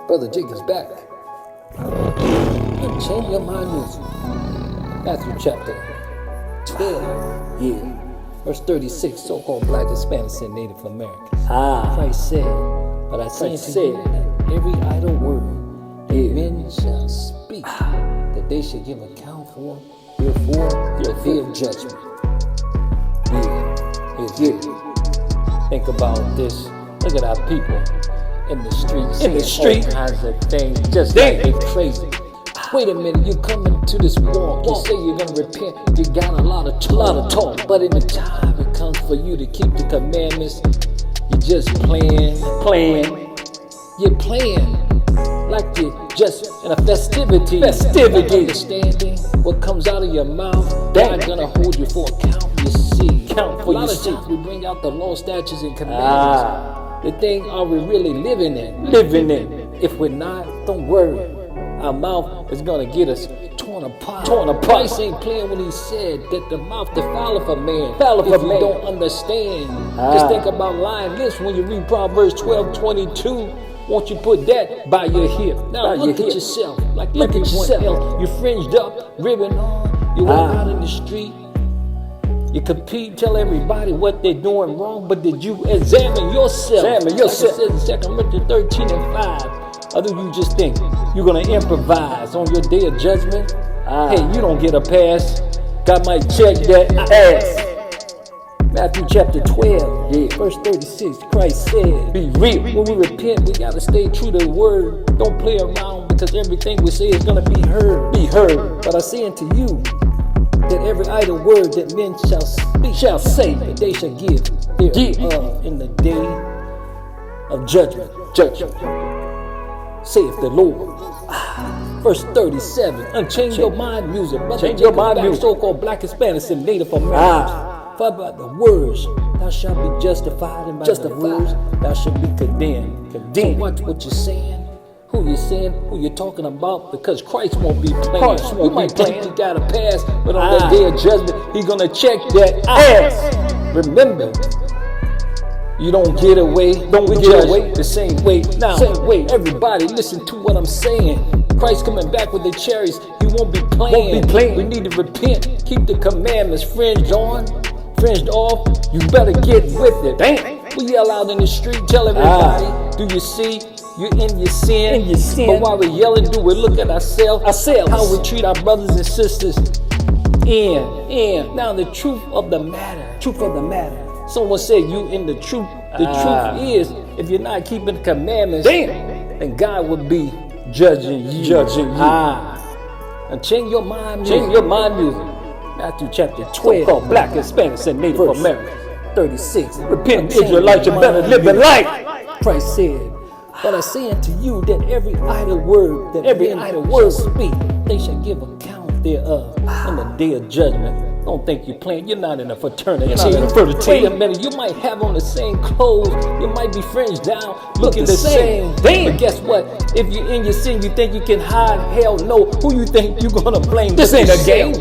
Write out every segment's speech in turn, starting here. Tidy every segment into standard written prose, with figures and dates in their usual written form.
Brother Jacob's back. And change your mind music. Matthew chapter 12. Yeah. Verse 36, so-called Black, Hispanics, and Native Americans. Christ said, but I say unto you that every idle word that men shall speak, that they shall give account for, therefore, the day of judgment. Think about this. Look at our people in the streets, all kinds of things, just like they crazy. Wait a minute, you coming to this walk, you say you're gonna repent, you got a lot of talk, but in the time it comes for you to keep the commandments, you're just playing. You're playing like you're just in a festivity. Understanding what comes out of your mouth, God's gonna hold you for account. You see, a lot of times we bring out the law, statutes, and commandments. The thing, are we really living in? If we're not, don't worry. Our mouth is gonna get us torn apart. Christ ain't playing when he said that the mouth defileth a man. If you don't understand, just think about lying lips when you read Proverbs 12:22. Won't you put that by your hip? Now look at yourself. Look at yourself. You're fringed up, ribbon on. You walk out in the street. You compete, tell everybody what they're doing wrong, but did you examine yourself? It says in 2 Corinthians 13:5. Or do you just think you're going to improvise on your day of judgment? Hey, you don't get a pass. God might check that ass. Matthew chapter 12, verse 36, Christ said, be real. When we repent, we got to stay true to the word. Don't play around, because everything we say is going to be heard. But I say unto you, that every idle word that men shall say, that they shall give thereof in the day of judgment. Saith the Lord. Verse 37. Unchange your mind music. Change your mind music. So-called Black, Hispanics, and Native Americans. For by the words thou shalt be justified, and by the words thou shalt be condemned. So watch what you're saying, who you're saying, who you're talking about, because Christ won't be playing. You might think you got a pass, but on that day of judgment, he's gonna check that ass. Remember, you don't get away, the same way. Now, everybody listen to what I'm saying. Christ coming back with the cherries, he won't be playing. We need to repent, keep the commandments fringed off. You better get with it. We yell out in the street, tell everybody, do you see? You're in your sin. But while we're yelling, do we look at ourselves, how we treat our brothers and sisters? Now the truth of the matter. Someone said you in the truth. The truth is, if you're not keeping the commandments, then God would be judging you. And change your mind music. Matthew chapter 12. Called Black, Hispanics, and Native Americans. 36. Repent, Israelites, you better live the life. Christ said, but I say unto you that every idle word speak, they shall give account thereof in the day of judgment. Don't think you're playing. You're not in a fraternity. Wait a minute. You might have on the same clothes. You might be fringed down, looking the same. But guess what? If you're in your sin, you think you can hide? Hell no. Who you think you're gonna blame? This ain't a game.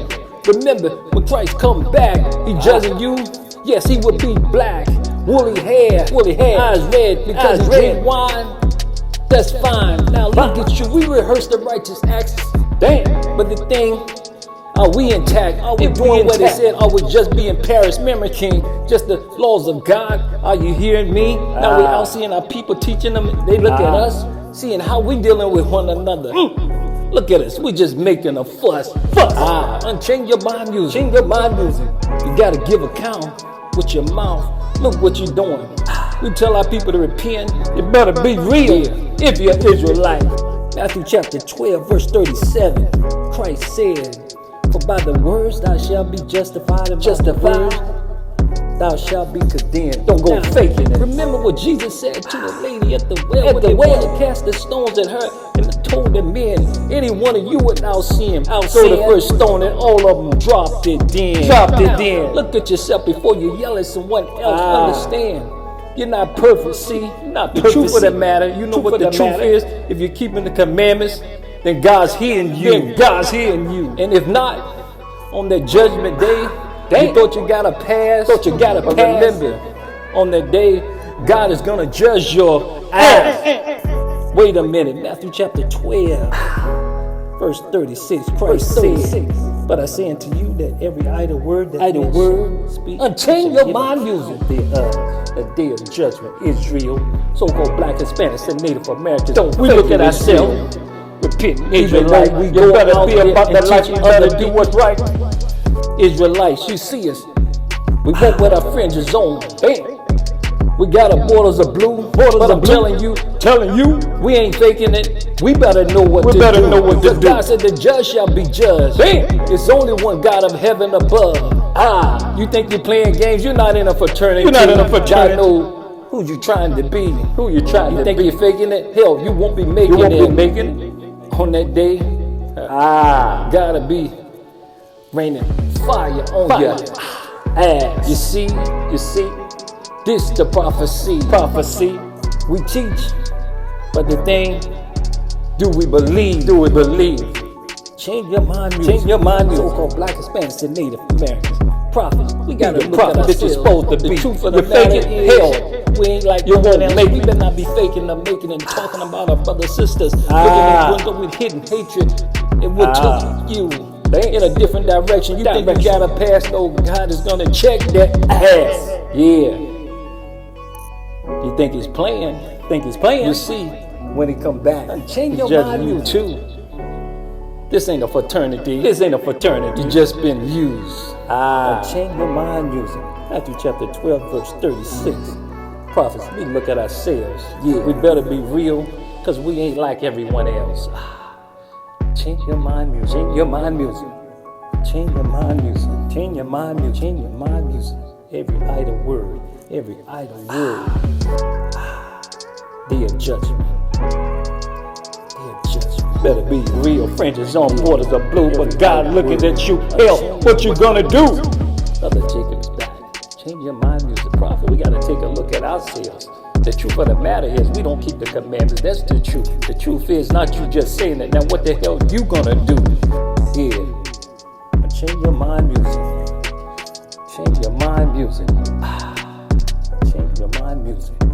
Remember, when Christ comes back, he judging you. Yes, he would be black, woolly hair, eyes red because he drink wine. That's fine. Now look at you. We rehearse the righteous acts. But the thing, are we intact? Are we doing what he said? Are we just being Paris mimicking just the laws of God? Are you hearing me? Now we out seeing our people, teaching them. They look at us, seeing how we dealing with one another. Look at us. We just making a fuss. Unchange your mind music. You got to give account with your mouth. Look what you're doing. We tell our people to repent. You better be real if you're Israelite. Matthew chapter 12, verse 37. Christ said, for by the words thou shalt be justified, and by the words thou shalt be condemned. Don't go faking it. Remember what Jesus said to the lady at the well when they wanted to cast the stones at her, and told the men, any one of you without sin, throw the first stone, and all of them dropped it then. Look at yourself before you yell at someone else. Understand, you're not perfect. See, the truth of the matter, you know what the truth is. If you're keeping the commandments, then God's hearing you. And if not, on that judgment day, you thought you got a pass. Remember, on that day, God is going to judge your ass. Wait a minute, Matthew chapter 12, verse 36, Christ said, but I say unto you that every idle word that speak, unchain your mind music the day of judgment. Israel, so-called black, Hispanics, and Native Americans, we look at ourselves, repent, Israelite, we go better be about the life, you better do what's right. Israelites, you see us, we walk with our fringes on, bam. We got our borders of blue, but I'm telling you, we ain't faking it. We better know what to do. Because God said the just shall be judged. Bam. It's only one God of heaven above. You think you're playing games? You're not in a fraternity. God know who you trying to be. You think you're faking it? Hell, you won't be making it. On that day, gotta be raining fire on your ass. You see. This the prophecy. We teach, but the thing, do we believe? Change your mind music. So-called black, Hispanics, and Native Americans. Prophets, we gotta look at ourselves. This is supposed to be. The truth of the matter is, hell, we ain't like you won't make. We better not be faking or making and talking about our brothers, sisters. Looking at window with hidden hatred, and what took you in a different direction. You think you gotta pass? No, God is gonna check that ass. Yeah. You think he's playing? You see, when he come back, change your mind you too. This ain't a fraternity. You just been used. Change your mind using Matthew chapter 12, verse 36. Prophets, we look at ourselves. We better be real, because we ain't like everyone else. Change your mind music. Change your mind music. Every idle word. Day of judgment. Better be real. Fringes on borders of blue, but God looking at you. Hell, what you gonna do? Brother Jacob is back. Change your mind music. Prophet, we gotta take a look at ourselves. The truth of the matter is we don't keep the commandments. That's the truth. The truth is not you just saying it. Now what the hell you gonna do? Change your mind music. Change your mind music.